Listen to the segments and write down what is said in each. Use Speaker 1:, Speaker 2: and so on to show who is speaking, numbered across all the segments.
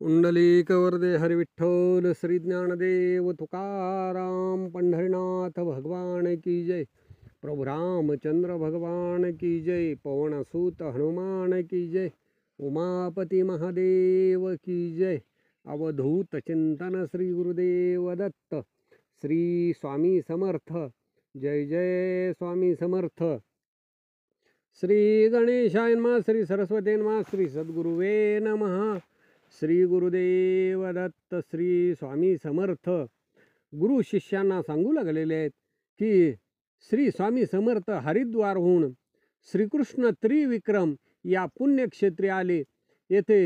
Speaker 1: पुंडलिकवरदे हरिविठ्ठल श्री ज्ञानदेव तुकाराम पंढरीनाथ भगवान की जय। प्रभु रामचंद्र भगवान की जय। पवनसूत हनुमान की जय। उमापति महादेव की जय। अवधूत चिंतन श्री गुरुदेव दत्त। श्री स्वामी समर्थ। जय जय स्वामी समर्थ। श्री गणेशाय नमः। श्री सरस्वती नमः। श्री सद्गुरुवे नमः। श्री गुरुदेव दत्त। श्री स्वामी समर्थ। गुरु शिष्यांना सांगू लागलेले आहेत की श्री स्वामी समर्थ हरिद्वारहून श्रीकृष्ण त्रिविक्रम या पुण्यक्षेत्री आले। येथे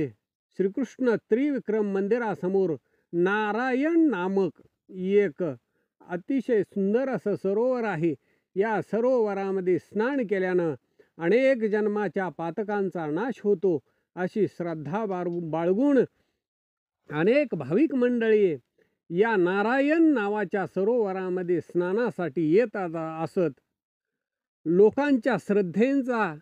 Speaker 1: श्रीकृष्ण त्रिविक्रम मंदिरासमोर नारायण नामक एक अतिशय सुंदर असं सरोवर आहे। या सरोवरामध्ये स्नान केल्यानं अनेक जन्माच्या पातकांचा नाश होतो अशी श्रद्धा बाळगून अनेक भाविक मंडळी या नारायण नावाच्या सरोवरामध्ये स्नानासाठी येत असत। लोकांच्या श्रद्धेचा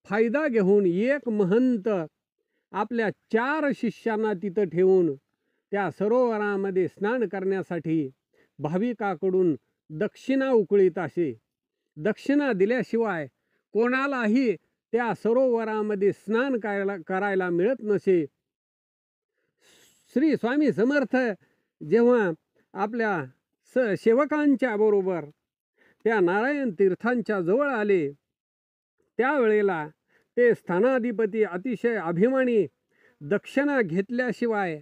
Speaker 1: फायदा घेऊन एक महंत आपल्या 4 शिष्यांना तिथं ठेवून त्या सरोवरामध्ये स्नान करण्यासाठी भाविकाकडून दक्षिणा उकळीत असे। दक्षिणा दिल्याशिवाय कोणालाही त्या सरोवरामध्ये स्नान करायला मिळत नसे। श्री स्वामी समर्थ जेव्हा आपल्या सेवकांच्या बरोबर त्या नारायण तीर्थांच्या जवळ आले त्यावेळेला ते स्थानाधिपती अतिशय अभिमानी दक्षिणा घेतल्याशिवाय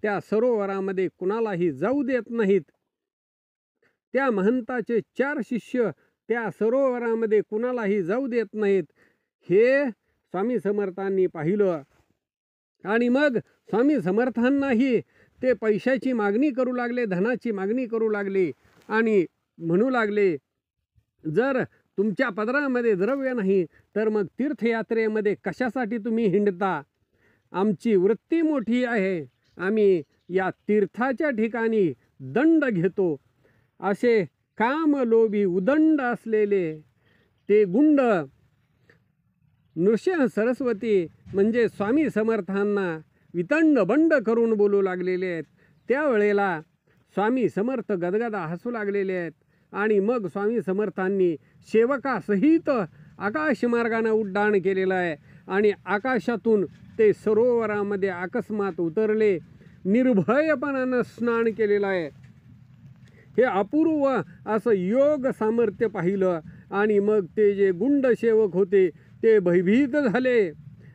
Speaker 1: त्या सरोवरामध्ये कुणालाही जाऊ देत नाहीत। त्या महंताचे 4 शिष्य त्या सरोवरामध्ये कुणालाही जाऊ देत नाहीत। हे स्वामी समर्थांनी पाहिलं आणि मग स्वामी समर्थांनाही ते पैशाची मागणी करू लागले, धनाची मागणी करू लागले आणि म्हणू लागले, जर तुमच्या पदरामध्ये द्रव्य नाही तर मग तीर्थयात्रेमध्ये कशासाठी तुम्ही हिंडता? आमची वृत्ती मोठी आहे, आम्ही या तीर्थाच्या ठिकाणी दंड घेतो। असे कामलोभी उदंड असलेले ते गुंड नृसिंह सरस्वती म्हणजे स्वामी समर्थांना वितंड बंड करून बोलू लागलेले आहेत। त्यावेळेला स्वामी समर्थ गदगदा हसू लागलेले आहेत आणि मग स्वामी समर्थांनी सेवकासहित आकाश मार्गाने उड्डाण केलेलं आहे आणि आकाशातून ते सरोवरामध्ये अकस्मात उतरले। निर्भयपणानं स्नान केलेलं आहे। हे अपूर्व असं योग सामर्थ्य पाहिलं आणि मग ते जे गुंड सेवक होते ते भयभीत झाले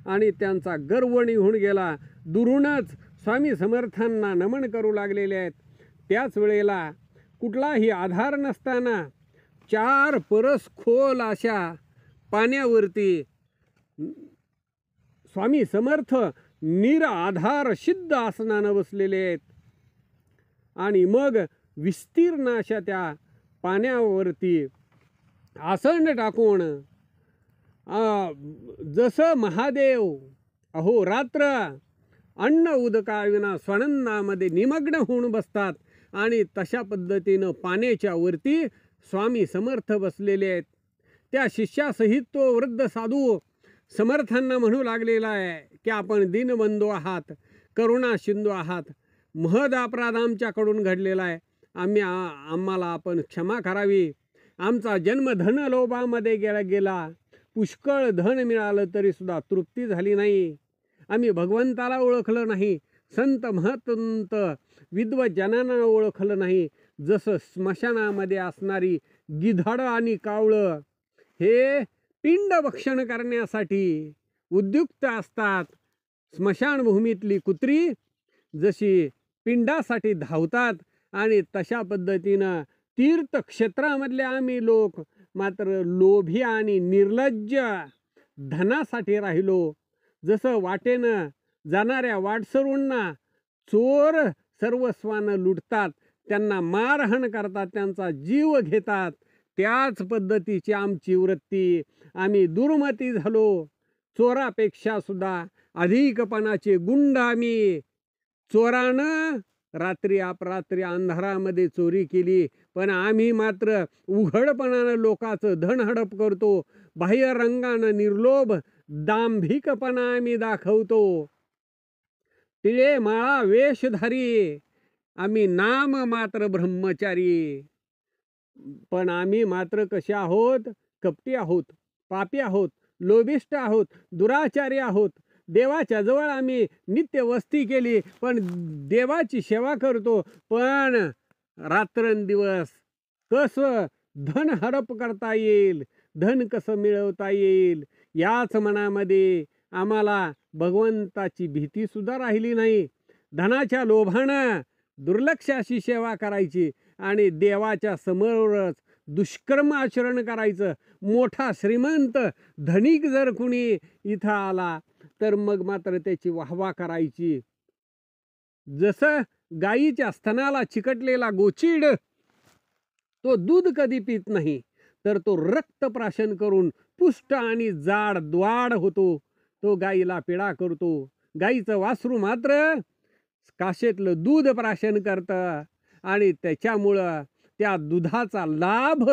Speaker 1: आणि त्यांचा गर्व निघून गेला। दुरूनच स्वामी समर्थांना नमन करू लागलेले आहेत। त्याच वेळेला कुठलाही आधार नसताना 4 परस खोल अशा पाण्यावरती स्वामी समर्थ निराधार सिद्ध आसनानं बसलेले आहेत आणि मग विस्तीर्ण अशा त्या पाण्यावरती आसन टाकून जसं महादेव अहोरात्र अन्न उदकाविना स्वानंदामध्ये निमग्न होऊन बसतात आणि तशा पद्धतीनं पाण्याच्या वरती स्वामी समर्थ बसलेले आहेत। त्या शिष्यासहित तो वृद्ध साधू समर्थांना म्हणू लागलेला आहे की आपण दीनबंधू आहात, करुणा सिंधू आहात, महद अपराध आमच्याकडून घडलेला आहे, आम्हाला आपण क्षमा करावी। आमचा जन्म धन लोभामध्ये गेला, पुष्कळ धन मिळालं तरी सुद्धा तृप्ती झाली नाही, आम्ही भगवंताला ओळखलं नाही, संत महंत विद्वज्जनांना ओळखलं नाही। जसं स्मशानामध्ये असणारी गिधाडं आणि कावळं हे पिंड भक्षण करण्यासाठी उद्युक्त असतात, स्मशानभूमीतली कुत्री जशी पिंडासाठी धावतात आणि तशा पद्धतीनं तीर्थक्षेत्रामधले आम्ही लोक मात्र लोभी आणि निर्लज्ज धनासाठी राहिलो। जसं वाटेनं जाणाऱ्या वाटसरूंना चोर सर्वस्वानं लुटतात, त्यांना मारहाण करतात, त्यांचा जीव घेतात, त्याच पद्धतीची आमची वृत्ती। आम्ही दुर्मती झालो, चोरापेक्षा सुद्धा अधिकपणाचे गुंड आम्ही। चोरानं रात्री अपरात्री अंधारामध्ये चोरी केली, पण आम्ही मात्र उघडपणानं लोकांचं धन हडप करतो, बाह्य रंगानं निर्लोभ दांभिकपणा आम्ही दाखवतो। तिळे माळा वेशधारी, आम्ही नाम मात्र ब्रह्मचारी. पण आम्ही मात्र कसे आहोत? कपटी आहोत, पापी आहोत, लोभिष्ट आहोत, दुराचारी आहोत. देवाच्या जवळ आम्ही नित्य वस्ती केली, पण देवाची सेवा करतो, पण रात्रंदिवस कसं धन हडप करता येईल, धन कसं मिळवता येईल, याच मनामध्ये आम्हाला भगवंताची भीती सुद्धा राहिली नाही. धनाच्या लोभानं दुर्लक्षाशी सेवा करायची आणि देवाच्या समोरच दुष्कर्म आचरण करायचं. मोठा श्रीमंत धनिक जर कुणी इथं आला तर मग मात्र त्याची वाहवा करायची. जसं गायीच्या स्तनाला चिकटलेला गोचीड तो दूध कधी पित नाही, तर तो रक्त प्राशन करून पुष्ट आणि जाड द्वाड होतो, तो गायीला पिडा करतो. गायीचं वासरू मात्र काशेतलं दूध प्राशन करतं आणि त्याच्यामुळं त्या दुधाचा लाभ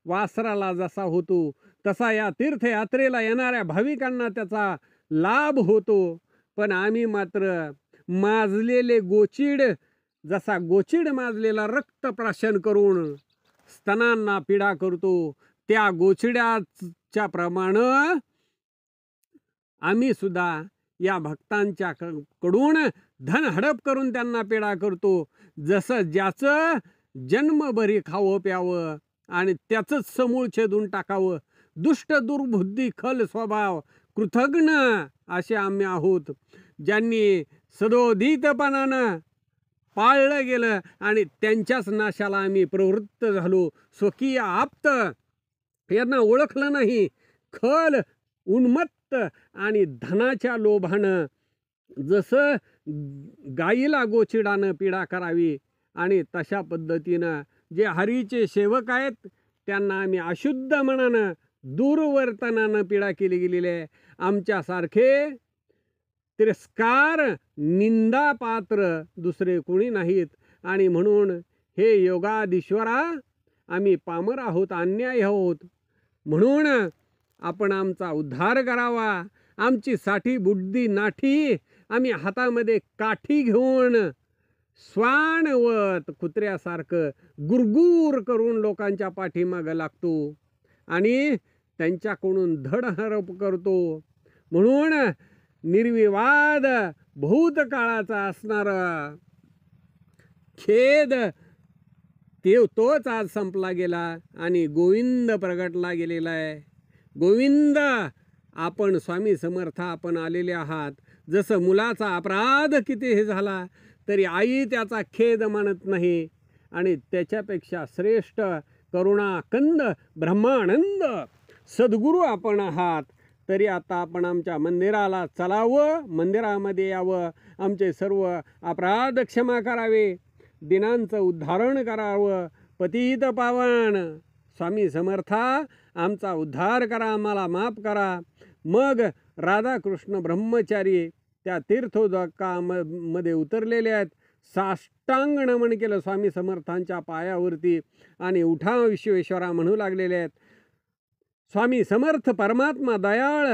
Speaker 1: वासराला जसा होतो तसा या तीर्थयात्रेला येणाऱ्या भाविकांना त्याचा लाभ होतो. पण आम्ही मात्र माजलेले गोचीड, जसा गोचीड माजलेला रक्त प्राशन करून स्तनांना पीडा करतो, त्या गोचिड्याच्या प्रमाणे आम्ही सुद्धा या भक्तांच्या कडून धन हडप करून त्यांना पीडा करतो. जसं ज्याचं जन्मभरी खावं प्यावं आणि त्याचंच समूळ छेदून टाकावं. दुष्ट दुर्बुद्धी खल स्वभाव कृतघ्न असे आम्ही आहोत, ज्यांनी सदोदितपणानं पाळलं गेलं आणि त्यांच्याच नाशाला आम्ही प्रवृत्त झालो. स्वकीय आप्त यांना ओळखलं नाही. खल, उन्मत्त आणि धनाच्या लोभानं जसं गायीला गोचिडानं पीडा करावी आणि तशा पद्धतीनं जे हरीचे सेवक आहेत त्यांना आम्ही अशुद्ध मनानं दुर्वर्तनानं पीडा केली गेलेली आहे. आमच्यासारखे तिरस्कार निंदा पात्र दुसरे कोणी नाहीत. आणि म्हणून हे योगाधीश्वरा, आम्ही पामर आहोत, अन्याय आहोत, म्हणून आपण आमचा उद्धार करावा. आमची साठी बुद्धी नाठी आम्ही हातामध्ये काठी घेऊन स्वानवत कुत्र्यासारखं गुरगुर करून लोकांच्या पाठीमागं लागतो आणि त्यांच्याकडून धडहडप करतो. म्हणून निर्विवाद भूतकाळाचा असणारा खेद तोच आज संपला गेला आणि गोविंद प्रगटला गेलेला आहे. गोविंद, आपण स्वामी समर्थ आपण आलेले आहात. जसं मुलाचा अपराध किती हे झाला तरी आई त्याचा खेद मानत नाही आणि त्याच्यापेक्षा श्रेष्ठ करुणा कंद ब्रह्मानंद सद्गुरू आपण आहात. तरी आता आपण आमच्या मंदिराला चलावं, मंदिरामध्ये यावं, आमचे सर्व अपराध क्षमा करावे, दिनांचं उद्धारण करावं. पतित पावन स्वामी समर्था, आमचा उद्धार करा, आम्हाला माफ करा. मग राधाकृष्ण ब्रह्मचारी त्या तीर्थोदकामध्ये उतरलेले आहेत. साष्टांग नमन केलं स्वामी समर्थांच्या पायावरती आणि उठा विश्वेश्वरा म्हणू लागलेले आहेत. स्वामी समर्थ परमात्मा दयाळ,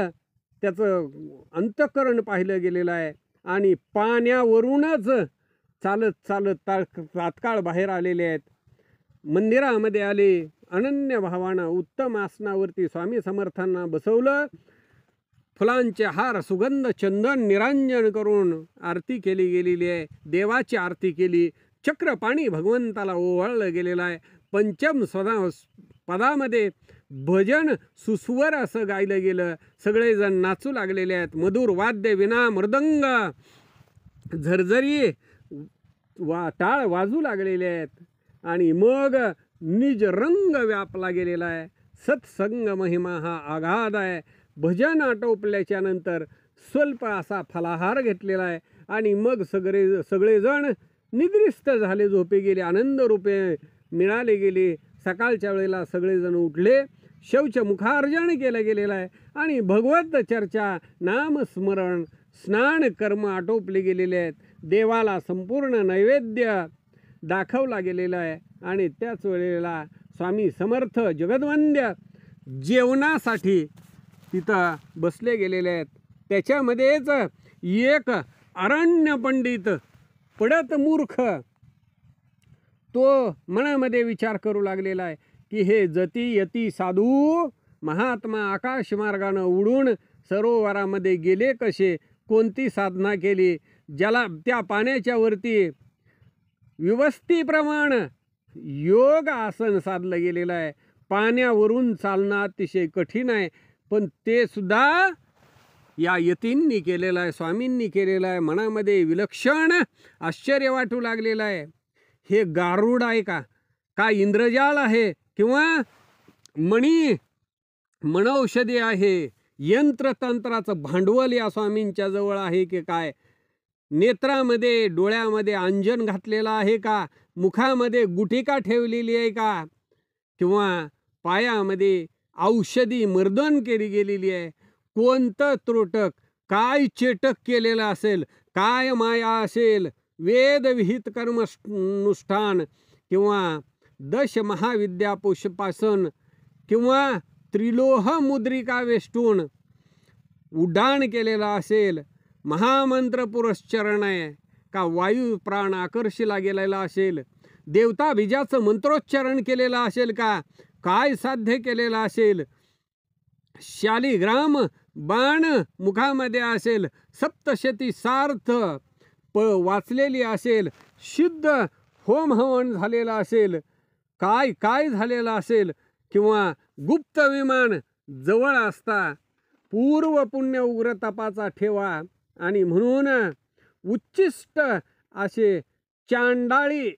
Speaker 1: त्याचं अंतःकरण पाहिलं गेलेलं आहे आणि पाण्यावरूनच चालत चालत तात्काळ बाहेर आलेले आहेत. मंदिरामध्ये आले, अनन्य भावानं उत्तम आसनावरती स्वामी समर्थांना बसवलं. फुलांचे हार, सुगंध, चंदन, निरांजन करून आरती केली गेलेली आहे. देवाची आरती केली. चक्रपाणी भगवंताला ओवाळलं गेलेलं आहे. पंचम पदामध्ये भजन सुस्वर असं गायलं गेलं. सगळेजण नाचू लागलेले आहेत. मधुर वाद्य, विना, मृदंग, झरझरी टाळ वाजू लागलेले आहेत आणि मग निज रंग व्यापला गेलेला आहे. सत्संग महिमा हा आघाद आहे. भजन आटोपल्याच्या नंतर स्वल्प असा फलाहार घेतलेला आहे आणि मग सगळेजण निद्रिस्त झाले, झोपे गेले, आनंद रूपे मिळाले गेले. सकाळच्या वेळेला सगळेजण उठले, शौच मुखार्जन केलं गेलेलं आहे आणि भगवत चर्चा, नामस्मरण, स्नान कर्म आटोपले गेलेले आहेत. देवाला संपूर्ण नैवेद्य दाखवला गेलेला आहे आणि त्याच वेळेला स्वामी समर्थ जगद्वंद्य जेवणासाठी तिथं बसले गेलेले आहेत. त्याच्यामध्येच एक अरण्य पंडित पडत मूर्ख तो मनामध्ये विचार करू लागलेला आहे की हे जती यती साधू महात्मा आकाश मार्गानं उडून सरोवरामध्ये गेले कसे, कोणती साधना केली, ज्याला त्या पाण्याच्या वरती व्यवस्थेप्रमाण योग आसन साधलं गेलेलं आहे. पाण्यावरून चालणं अतिशय कठीण आहे, पण ते सुद्धा या यतींनी केलेलं आहे, स्वामींनी केलेलं आहे. मनामध्ये विलक्षण आश्चर्य वाटू लागलेलं आहे. हे गारुड आहे का, का इंद्रजाल आहे, किंवा मनौषधी आहे, यंत्रतंत्राचं भांडवल या स्वामींच्या जवळ आहे की काय, नेत्रामध्ये डोळ्यामध्ये अंजन घातलेलं आहे का, मुखामध्ये गुटिका ठेवलेली आहे का, किंवा पायामध्ये औषधी मर्दन केली गेलेली आहे, कोणतं त्रोटक काय चेटक केलेलं असेल, काय माया असेल, वेदविहित कर्मनुष्ठान किंवा दश महाविद्यापासून किंवा त्रिलोह मुद्रिका वेष्टून उड्डाण केलेलं असेल, महामंत्र पुरश्चरण आहे का वायू प्राण आकर्षिला गेलेला असेल, देवता बीजाचं मंत्रोच्चारण केलेलं असेल का, काय साध्य केलेलं असेल, शालिग्राम बाण मुखामध्ये असेल, सप्तशती सार्थ वाचलेली असेल, शुद्ध होम हवन झालेला असेल, काय काय झालेलं असेल, किंवा गुप्त विमान जवळ असता पूर्व पुण्य उग्र तपाचा ठेवा, आणि म्हणून उच्चिष्ट असे चांडाळी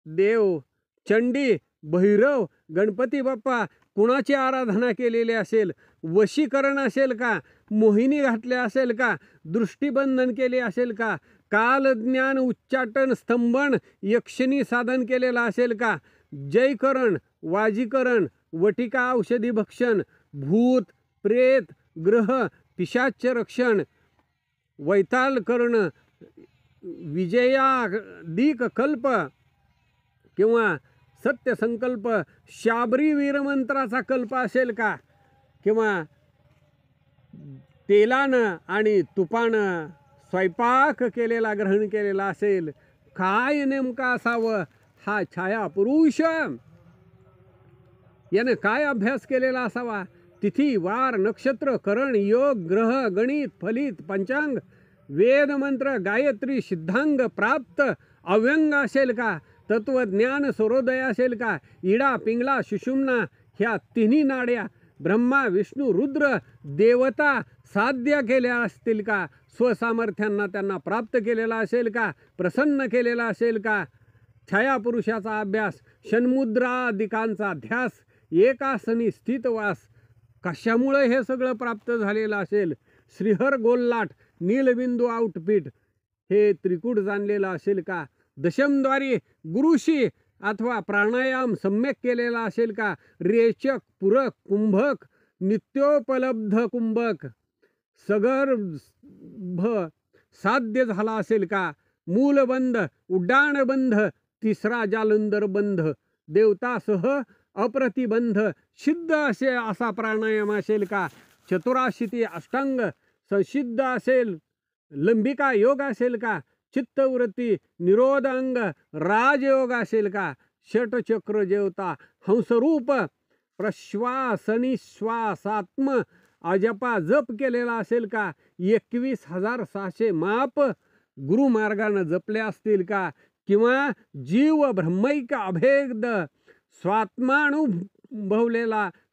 Speaker 1: देव, चंडी, भैरव, गणपती बाप्पा कुणाची आराधना केलेली असेल, वशीकरण असेल का, मोहिनी घातले असेल का, दृष्टिबंधन केले असेल का, कालज्ञान उच्चाटन स्तंभन यक्षिणी साधन केलेलं असेल का, जयकरण, वाजीकरण, वटिका औषधी भक्षण, भूत प्रेत ग्रह पिशाच रक्षण, वैताल कर्ण, विजयादिक कल्प किंवा सत्यसंकल्प, शाबरी वीरमंत्राचा कल्प असेल का, किंवा तेलानं आणि तुपानं स्वयंपाक केलेला ग्रहण केलेला असेल, काय नेमका असावं हा छाया पुरुष, याने काय अभ्यास केलेला असावा, तिथी वार नक्षत्र करण योग ग्रह गणित फलित पंचांग वेद मंत्र गायत्री सिद्धांग प्राप्त अव्यंग असेल का, तत्वज्ञान सूर्योदय असेल का, इडा पिंगला सुषुम्ना ह्या तिन्ही नाड्या ब्रह्मा विष्णू रुद्र देवता साध्य केल्या असतील का, स्वसामर्थ्यांना त्यांना प्राप्त केलेला असेल का, प्रसन्न केलेला असेल का, छायापुरुषाचा अभ्यास, षण्मुद्रादिकांचा ध्यास, एकासनी स्थितवास, कशामुळे हे सगळं प्राप्त झालेलं असेल, श्रीहर गोल्लाट नीलबिंदू आउटपीठ हे त्रिकूट जाणलेलं असेल का, दशमद्वारी गुरुशी अथवा प्राणायाम सम्यक केलेला असेल का, रेचक पूरक कुंभक नित्योपलब्ध कुंभक सगर्भ साध्य झाला असेल का, मूलबंध उड्डाणबंध तिसरा जालंधर बंध देवतासह अप्रतिबंध सिद्ध असा प्राणायाम असेल का, चतुराशीती अष्टांग संसिद्ध असेल, लंबिका योग असेल का, चित्तवृत्ती निरोधांग राजयोग असेल का, षटचक्र जेवता हंसरूप प्रश्वासनिश्वासात्म अजपा जप केलेला असेल का, 21,600 माप गुरुमार्गानं जपले असतील का, किंवा जीव ब्रह्मैक अभेद स्वात्मानुभवलेला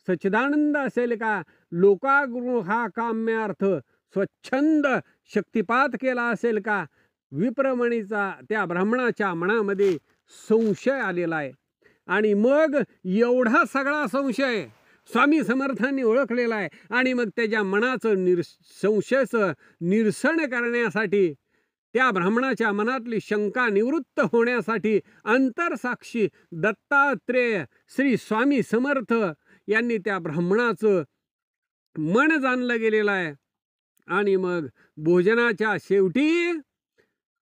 Speaker 1: सच्चिदानंद असेल का, लोकागृहा काम्यार्थ स्वच्छंद शक्तिपात केला असेल का, विप्रमणीचा त्या ब्राह्मणाच्या मनामध्ये संशय आलेला आहे. आणि मग एवढा सगळा संशय स्वामी समर्थांनी ओळखलेला आहे, आणि मग त्याच्या मनाचं संशयाचं निरसन करण्यासाठी, त्या ब्राह्मणाच्या मनातली शंका निवृत्त होण्यासाठी अंतरसाक्षी दत्तात्रेय श्री स्वामी समर्थ यांनी त्या ब्राह्मणाचं मन जाणलं गेलेलं आहे. आणि मग भोजनाच्या शेवटी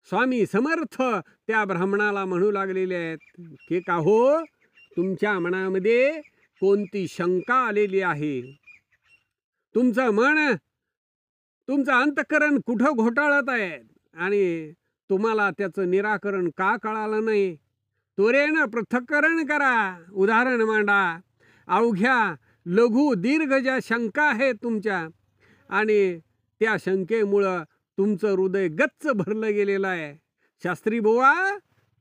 Speaker 1: स्वामी समर्थ त्या ब्राह्मणाला म्हणू लागलेले आहेत की का हो, तुमच्या मनामध्ये कोणती शंका आलेली आहे, तुमचं मन तुमचं अंतःकरण कुठं घोटाळत आहे, आणि तुम्हाला त्याचं निराकरण का कळालं नाही? त्वरेनं पृथक्करण करा, उदाहरण मांडा. अवघ्या लघु दीर्घ ज्या शंका आहेत तुमच्या, आणि त्या शंकेमुळं तुमचं हृदय गच्च भरलं गेलेलं आहे. शास्त्री बुवा,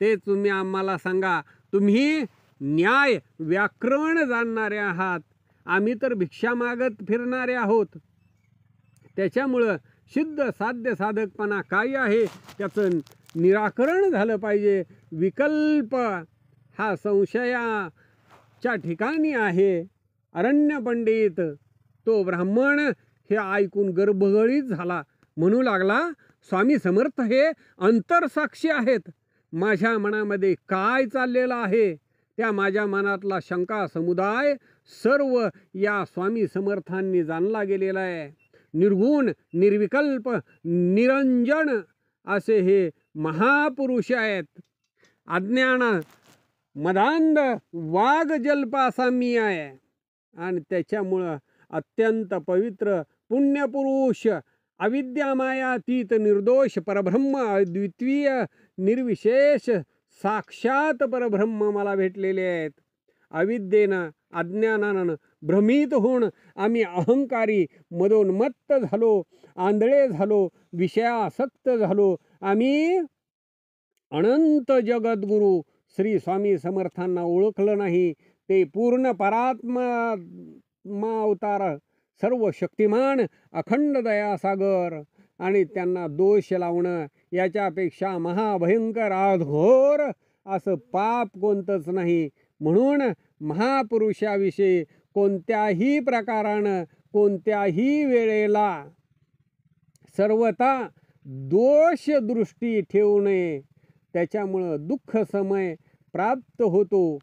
Speaker 1: ते तुम्ही आम्हाला सांगा. तुम्ही न्याय व्याकरण जाणणारे आहात, आम्ही तर भिक्षा मागत फिरणारे आहोत. त्याच्यामुळं सिद्ध साध्य साधकपणा काय आहे त्याचं निराकरण झालं पाहिजे. विकल्प हा संशयाच्या ठिकाणी आहे. अरण्य पंडित तो ब्राह्मण हे ऐकून गर्भगळीत झाला. म्हणू लागला, स्वामी समर्थ हे अंतरसाक्षी आहेत. माझ्या मनामध्ये काय चाललेलं आहे त्या माझ्या मनातला शंका समुदाय सर्व या स्वामी समर्थांनी जाणला गेलेला आहे. निर्गुण, निर्विकल्प, निरंजन असे हे महापुरुष आहेत. अज्ञान मदांध वाघ जल्पासा मी आहे, आणि त्याच्यामुळं अत्यंत पवित्र पुण्यपुरुष, अविद्यामायातीत निर्दोष परब्रह्म, अद्वितीय निर्विशेष साक्षात परब्रह्म मला भेटलेले आहेत. अविद्येनं अज्ञानानं भ्रमित होऊन आम्ही अहंकारी मदोन्मत्त झालो, आंधळे झालो, विषयासक्त झालो. आम्ही अनंत जगद्गुरु श्री स्वामी समर्थांना ओळखलं नाही. ते पूर्ण परात्मा अवतार, सर्व शक्तिमान, अखंड दयासागर, आणि त्यांना दोष लावणं याच्यापेक्षा महाभयंकर अघोर असं पाप कोणतंच नाही. म्हणून महापुरुषाविषयी कोणत्याही प्रकारानं कोणत्याही वेळेला सर्वथा दोष दृष्टी ठेवू नये. त्याच्यामुळं दुःख समय प्राप्त होतो.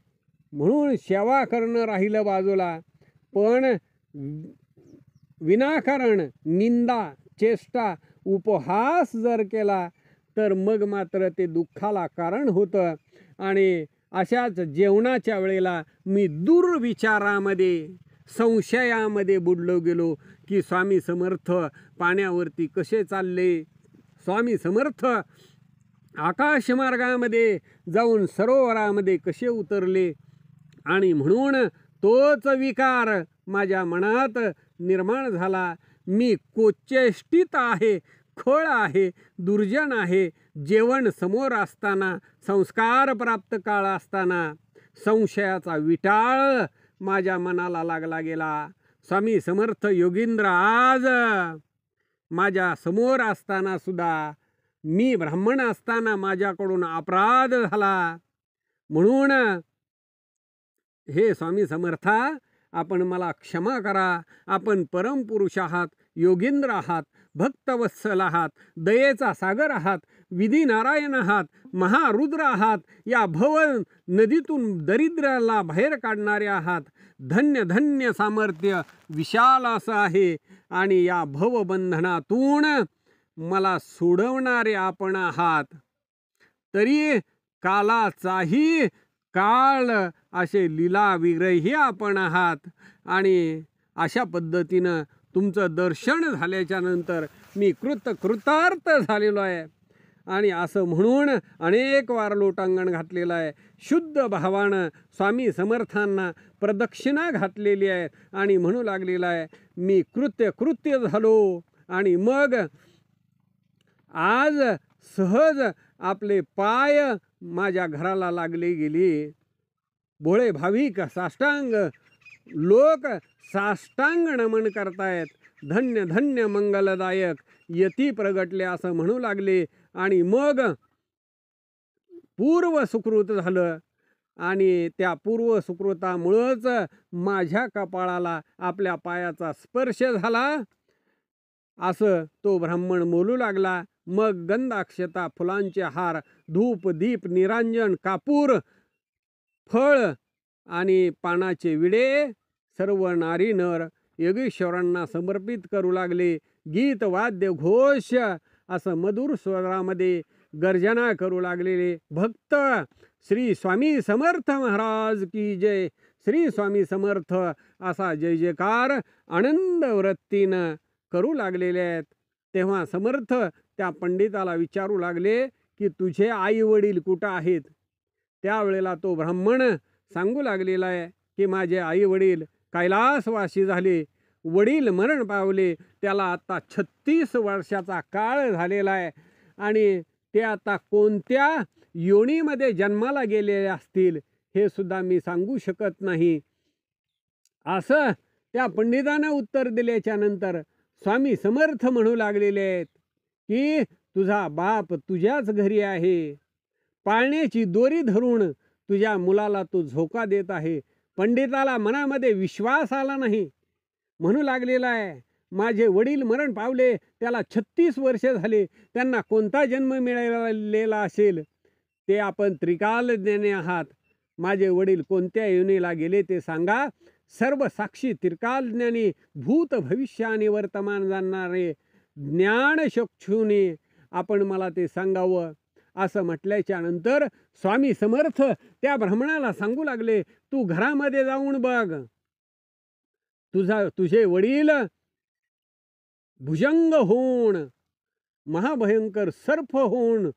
Speaker 1: म्हणून सेवा करणं राहिलं बाजूला, पण विनाकारण निंदा, चेष्टा, उपहास जर केला तर मग मात्र ते दुःखाला कारण होतं. आणि अशाच जेवणाच्या वेळेला मी दुर्विचारामध्ये, संशयामध्ये बुडलो गेलो की स्वामी समर्थ पाण्यावरती कसे चालले, स्वामी समर्थ आकाशमार्गामध्ये जाऊन सरोवरामध्ये कसे उतरले. आणि म्हणून तोच विकार माझ्या मनात निर्माण झाला. मी कोचेष्टित आहे, खोळ आहे, दुर्जन आहे. जेवण समोर असताना, संस्कार प्राप्त काळ असताना संशयाचा विटाळ माझ्या मनाला लागला गेला. स्वामी समर्थ योगींद्र आज माझ्या समोर असताना सुद्धा, मी ब्राह्मण असताना माझ्याकडून अपराध झाला. म्हणून हे स्वामी समर्था, आपण मला क्षमा करा. आपण परमपुरुष आहात, योगींद्र आहात, भक्तवत्सल आहात, दयेचा सागर आहात, विधी नारायण आहात, महारुद्र आहात. या भव नदीतून दरिद्राला बाहेर काढणारे आहात. धन्य धन्य सामर्थ्य विशाल असं आहे, आणि या भवबंधनातून मला सोडवणारे आपण आहात. तरी कालाचाही काळ असे लीला विग्रही आपण आहात. आणि अशा पद्धतीनं तुमचं दर्शन झाल्याच्या नंतर मी कृतार्थ झालेलो आहे. आणि असं म्हणून अनेक वार लोटांगण घातलेलं आहे. शुद्ध भावानं स्वामी समर्थांना प्रदक्षिणा घातलेली आहे, आणि म्हणू लागलेलं आहे, मी कृत्य झालो. आणि मग आज सहज आपले पाय माझ्या घराला लागले गेले. भोळे भाविक, साष्टांग लोक साष्टांग नमन करतायत. धन्य धन्य मंगलदायक यती प्रगटले असं म्हणू लागले. आणि मग पूर्व सुकृत झालं, आणि त्या पूर्व सुकृतामुळंच माझ्या कपाळाला आपल्या पायाचा स्पर्श झाला असं तो ब्राह्मण बोलू लागला. मग गंधाक्षता, फुलांचे हार, धूप, दीप, निरांजन, कापूर, फळ आणि पानाचे विडे सर्व नारी नर योगेश्वरांना समर्पित करू लागले. गीत, वाद्य, घोष असं मधुर स्वरामध्ये गर्जना करू लागलेले भक्त श्री स्वामी समर्थ महाराज की जय, श्री स्वामी समर्थ असा जय जयकार आनंद वृत्तीनं करू लागलेले आहेत. तेव्हा समर्थ त्या पंडिताला विचारू लागले की तुझे आई वडील कुठं आहेत. त्यावेळेला तो ब्राह्मण सांगू लागलेला आहे की माझे आई वडील कैलासवासी झाले, वडील मरण पावले, त्याला आता 36 वर्षाचा काळ झालेला आहे आणि ते आता कोणत्या योनीमध्ये जन्माला गेलेले असतील हे सुद्धा मी सांगू शकत नाही. असं त्या पंडितानं उत्तर दिल्याच्या नंतर स्वामी समर्थ म्हणू लागलेले आहेत की तुझा बाप तुझ्याच घरी आहे, पाळण्याची दोरी धरून तुझ्या मुलाला तो झोका देत आहे. पंडिताला मनामध्ये विश्वास आला नाही. म्हणू लागलेला आहे माझे वडील मरण पावले, त्याला 36 वर्षे झाले, त्यांना कोणता जन्म मिळालेला असेल ते आपण त्रिकालज्ञानी आहात. माझे वडील कोणत्या योनीला गेले ते सांगा. सर्व साक्षी त्रिकालज्ञानी भूत भविष्य आणि वर्तमान जाणणारे ज्ञानचक्षुने आपण मला ते सांगावं. असं म्हटल्याच्या नंतर स्वामी समर्थ त्या ब्राह्मणाला सांगू लागले तू घरामध्ये जाऊन बघ, तुझे वडील भुजंग होऊन, महाभयंकर सर्प होऊन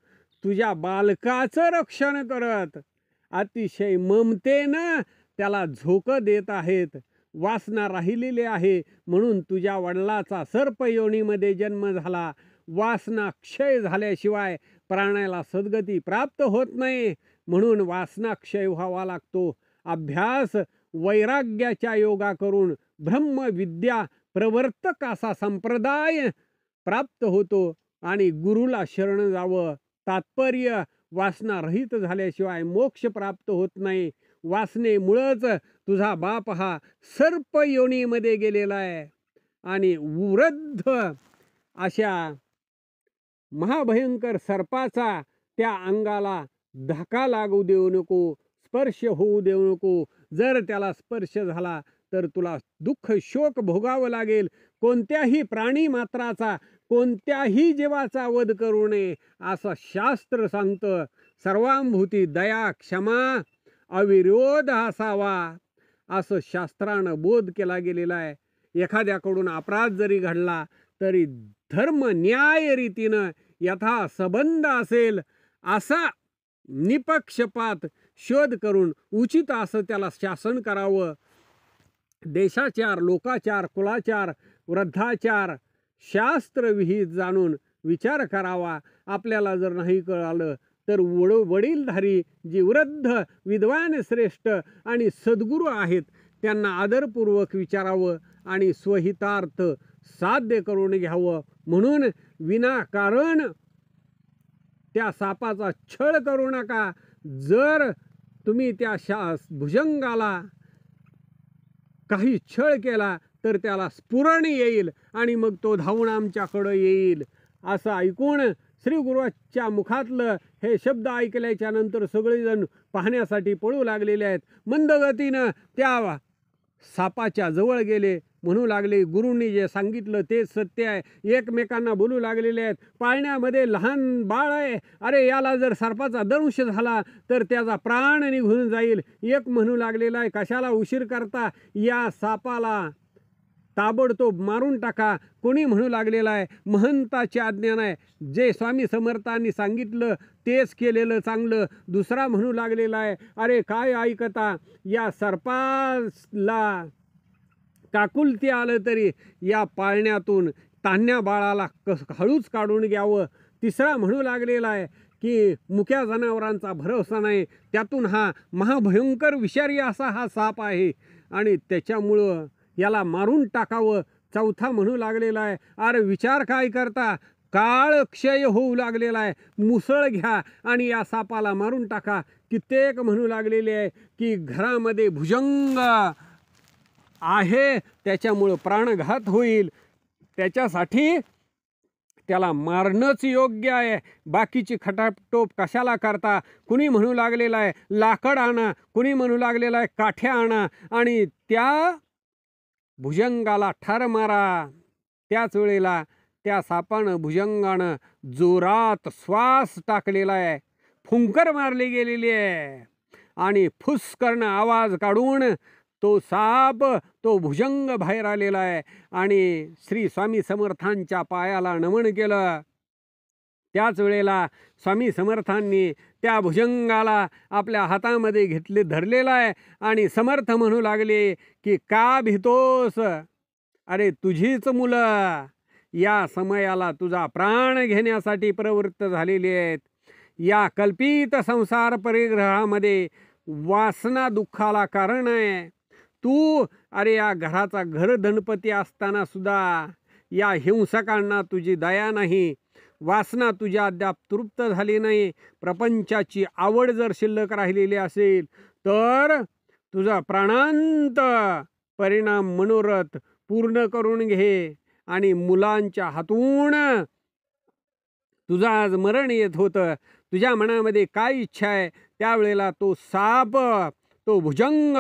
Speaker 1: तुझ्या बालकाचं रक्षण करत अतिशय ममतेनं त्याला झोकं देत आहेत. वासना राहिलेली आहे म्हणून तुझ्या वडिलाचा सर्प योनीमध्ये जन्म झाला. वासना क्षय झाल्याशिवाय प्राण्याला सद्गती प्राप्त होत नाही, म्हणून वासना क्षय व्हावा लागतो. अभ्यास वैराग्याच्या योगा करून ब्रह्मविद्या प्रवर्तक असा संप्रदाय प्राप्त होतो आणि गुरुला शरण जावं. तात्पर्य वासना रहित झाल्याशिवाय मोक्ष प्राप्त होत नाही. वासनेमुळंच तुझा बाप हा सर्प योनीमध्ये गेलेला आहे आणि वृद्ध अशा महाभयंकर सर्पाचा त्या अंगाला धक्का लागू देऊ नको, स्पर्श होऊ देऊ नको. जर त्याला स्पर्श झाला तर तुला दुःख शोक भोगावं लागेल. कोणत्याही प्राणी मात्राचा, कोणत्याही जीवाचा वध करू नये असं शास्त्र सांगतं. सर्वांभूती दया क्षमा अविरोध असावा असं शास्त्रानं बोध केला गेलेला आहे. एखाद्याकडून अपराध जरी घडला तरी धर्म न्याय रीतीनं यथा संबंध असेल असा निपक्षपात शोध करून उचित असं त्याला शासन करावं. देशाचार, लोकाचार, कुलाचार, वृद्धाचार शास्त्रविहित जाणून विचार करावा. आपल्याला जर नाही कळालं तर वडीलधारी जी वृद्ध विद्वान श्रेष्ठ आणि सद्गुरू आहेत त्यांना आदरपूर्वक विचारावं आणि स्वहितार्थ साध्य करून घ्यावं. म्हणून विनाकारण त्या सापाचा छळ करू नका. जर तुम्ही त्या भुजंगाला काही छळ केला तर त्याला स्फुरण येईल आणि मग तो धावून आमच्याकडं येईल. असं ऐकून श्री गुरुच्या मुखातलं हे शब्द ऐकल्याच्या नंतर सगळेजण पाहण्यासाठी पळू लागलेले आहेत. मंदगतीनं त्या सापाच्या जवळ गेले. म्हणू लागले गुरुंनी जे सांगितलं तेच सत्य आहे. एकमेकांना बोलू लागलेले आहेत. पाळण्यामध्ये लहान बाळ आहे, अरे याला जर सर्पाचा दंश झाला तर त्याचा प्राण निघून जाईल. एक म्हणू लागलेला आहे कशाला उशीर करता, या सापाला ताबडतोब मारून टाका. कोणी म्हणू लागलेला आहे महंताची आज्ञा नाही, जे स्वामी समर्थांनी सांगितलं तेच केलेलं चांगलं. दुसरा म्हणू लागलेला आहे अरे काय ऐकता, या सर्पाला काकुलती आलं तरी या पाळण्यातून तान्ह्या बाळाला हळूच काढून घ्यावं. तिसरा म्हणू लागलेला आहे की मुक्या जनावरांचा भरोसा नाही, त्यातून हा महाभयंकर विषारी असा हा साप आहे आणि त्याच्यामुळं याला मारून टाकावं. चौथा म्हणू लागलेला आहे अरे विचार काय करता, काळ क्षय होऊ लागलेला आहे, मुसळ घ्या आणि या सापाला मारून टाका. कित्येक म्हणू लागलेले आहे की घरामध्ये भुजंग आहे त्याच्यामुळं प्राणघात होईल, त्याच्यासाठी त्याला मारणंच योग्य आहे. बाकीची खटाटोप कशाला करता. कुणी म्हणू लागलेला आहे लाकड आणा, कुणी म्हणू लागलेला आहे काठ्या आणा आणि त्या भुजंगाला ठार मारा. त्याच वेळेला त्या सापानं भुजंगानं जोरात श्वास टाकलेला आहे, फुंकर मारली गेलेली आहे आणि फुसकरणं आवाज काढून तो साप, तो भुजंग बाहेर आलेला आहे आणि श्री स्वामी समर्थांच्या पायाला नमन केलं. त्याच वेळेला स्वामी समर्थांनी त्या भुजंगाला आपल्या हातामध्ये धरलेला आहे आणि समर्थ म्हणू लागले की का भीतोस, अरे तुझीच मुलं या समयाला तुझा प्राण घेण्यासाठी प्रवृत्त झालेली आहेत. या कल्पित संसार परिग्रहामध्ये वासना दुःखाला कारण आहे. तू अरे या घराचा घरधनपती असताना सुद्धा या हिंसकांना तुझी दया नाही. वासना तुझ्या अद्याप तृप्त झाली नाही. प्रपंचाची आवड जर शिल्लक राहिलेली असेल तर तुझा प्राणांत परिणाम मनोरथ पूर्ण करून घे. आणि मुलांच्या हातून तुझं आज मरण येत होतं. तुझ्या मनामध्ये काय इच्छा आहे त्यावेळेला तो साप, तो भुजंग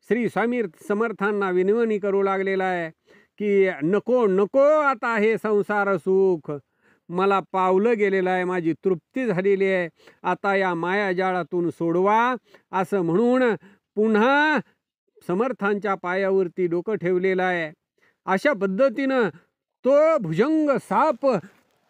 Speaker 1: श्री स्वामी समर्थांना विनवणी करू लागलेला आहे की नको नको आता हे संसार सुख मला पावलं गेलेलं आहे, माझी तृप्ती झालेली आहे, आता या मायाजाळातून सोडवा असं म्हणून पुन्हा समर्थांच्या पायावरती डोकं ठेवलेलं आहे. अशा पद्धतीनं तो भुजंग साप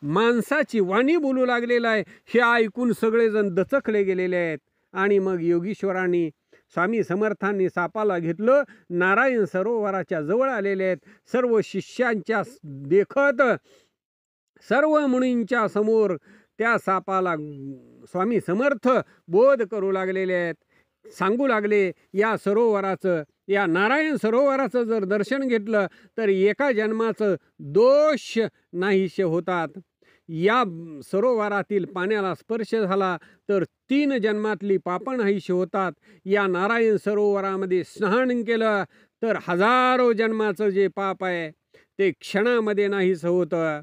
Speaker 1: माणसाची वाणी बोलू लागलेला आहे. हे ऐकून सगळेजण दचकले गेलेले आहेत. आणि मग योगीश्वरांनी स्वामी समर्थांनी सापाला घेतलं, नारायण सरोवराच्या जवळ आलेले आहेत. सर्व शिष्यांच्या देखत सर्व मुनींच्या समोर त्या सापाला स्वामी समर्थ बोध करू लागलेले आहेत. सांगू लागले या सरोवराचं, या नारायण सरोवराचं जर दर्शन घेतलं तर एका जन्माचं दोष नाहीसे होतात. या सरोवरातील पाण्याला स्पर्श झाला तर 3 जन्मातली पापं नाहीशी होतात. या नारायण सरोवरामध्ये स्नान केलं तर हजारो जन्माचं जे पाप आहे ते क्षणामध्ये नाहीस होतं.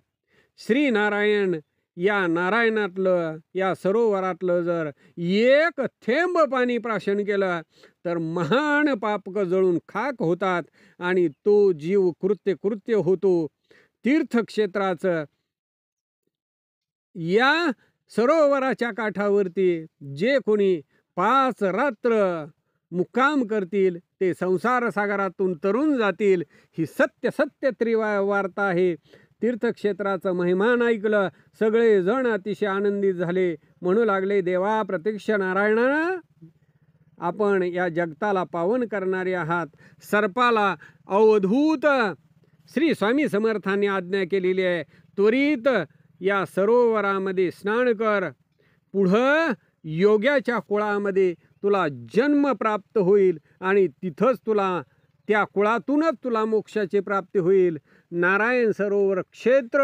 Speaker 1: श्री नारायण या नारायणातलं, या सरोवरातलं जर एक थेंब पाणी प्राशन केलं तर महान पापक जळून खाक होतात आणि तो जीव कृत्य होतो. तीर्थक्षेत्राचं या सरोवराच्या काठावरती जे कोणी 5 रात्र मुक्काम करतील ते संसार सागरातून तरून जातील. ही सत्य त्रिवार्ता आहे. तीर्थक्षेत्राचं महिमान ऐकलं, सगळे जण अतिशय आनंदित झाले. म्हणू लागले, देवा प्रत्यक्ष नारायणा, आपण या जगताला पावन करणारे आहात. सर्पाला अवधूत श्री स्वामी समर्थांनी आज्ञा केलेली आहे, त्वरित या सरोवरामध्ये स्नान कर. पुढं योग्याच्या कुळामध्ये तुला जन्म प्राप्त होईल आणि तिथंच तुला, त्या कुळातूनच तुला मोक्षाची प्राप्ती होईल. नारायण सरोवर क्षेत्र,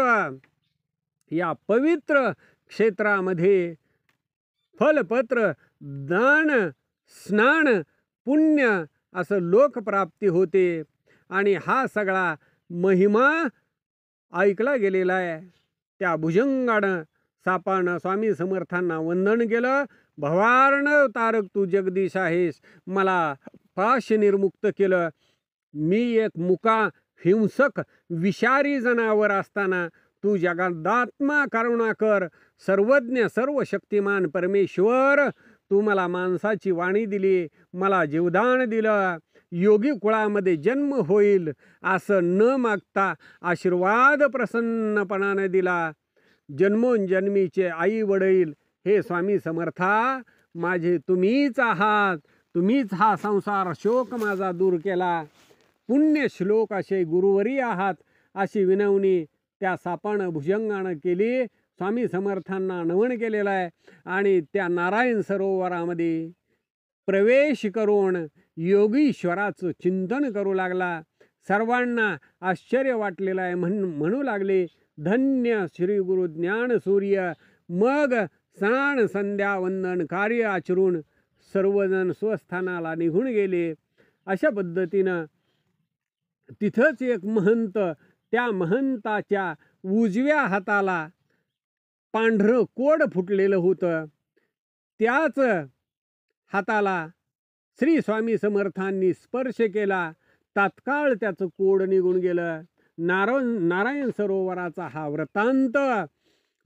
Speaker 1: या पवित्र क्षेत्रामध्ये फलपत्र, दान, स्नान, पुण्य असं लोकप्राप्ती होते. आणि हा सगळा महिमा ऐकला गेलेला आहे. त्या भुजंगानं सापानं स्वामी समर्थांना वंदन केलं. भवार्ण तारक तू जगदीश आहेस, मला पाश निर्मुक्त केलं. मी एक मुका हिंसक विषारी जनावर असताना तू जगदात्मा करुणा कर. सर्वज्ञ सर्व शक्तिमान परमेश्वर, तू मला माणसाची वाणी दिली, मला जीवदान दिलं, योगी कुळामध्ये जन्म होईल असं न मागता आशीर्वाद प्रसन्नपणाने दिला. जन्मोजन्मीचे आई वडील हे स्वामी समर्था माझे तुम्हीच आहात. तुम्हीच हा संसार शोक माझा दूर केला. पुण्य श्लोक असे गुरुवरी आहात अशी विनवणी त्या सापानं भुजंगानं केली. स्वामी समर्थांना नमन केलेलं आहे. आणि त्या नारायण सरोवरामध्ये प्रवेश करून योगीश्वराचं चिंतन करू लागला. सर्वांना आश्चर्य वाटलेलं आहे. म्हणू लागले, धन्य श्री गुरु ज्ञान सूर्य. मग स्नान संध्या वंदन कार्य आचरून सर्वजण स्वस्थानाला निघून गेले. अशा पद्धतीनं तिथंच एक महंत, त्या महंताच्या उजव्या हाताला पांढरं कोड फुटलेलं होतं. त्याच हाताला श्री स्वामी समर्थांनी स्पर्श केला. तात्काळ त्याचं कोड निघून गेलं. नारायण सरोवराचा हा वृत्तांत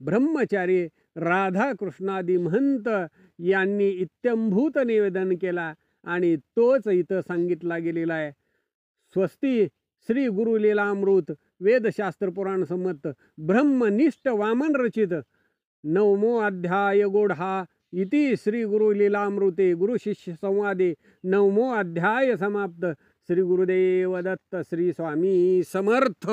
Speaker 1: ब्रह्मचारी राधाकृष्णादी महंत यांनी इत्यंभूत निवेदन केला आणि तोच इथं सांगितला गेलेला आहे. स्वस्ती श्री गुरु लीलामृत वेदशास्त्र पुराण संमत ब्रह्मनिष्ठ वामन रचित नवमो अध्याय गोढा इति श्री गुरु लीलामृते गुरु शिष्य संवादे नवमो अध्याय समाप्त. श्री गुरुदेव दत्त. श्री स्वामी समर्थ.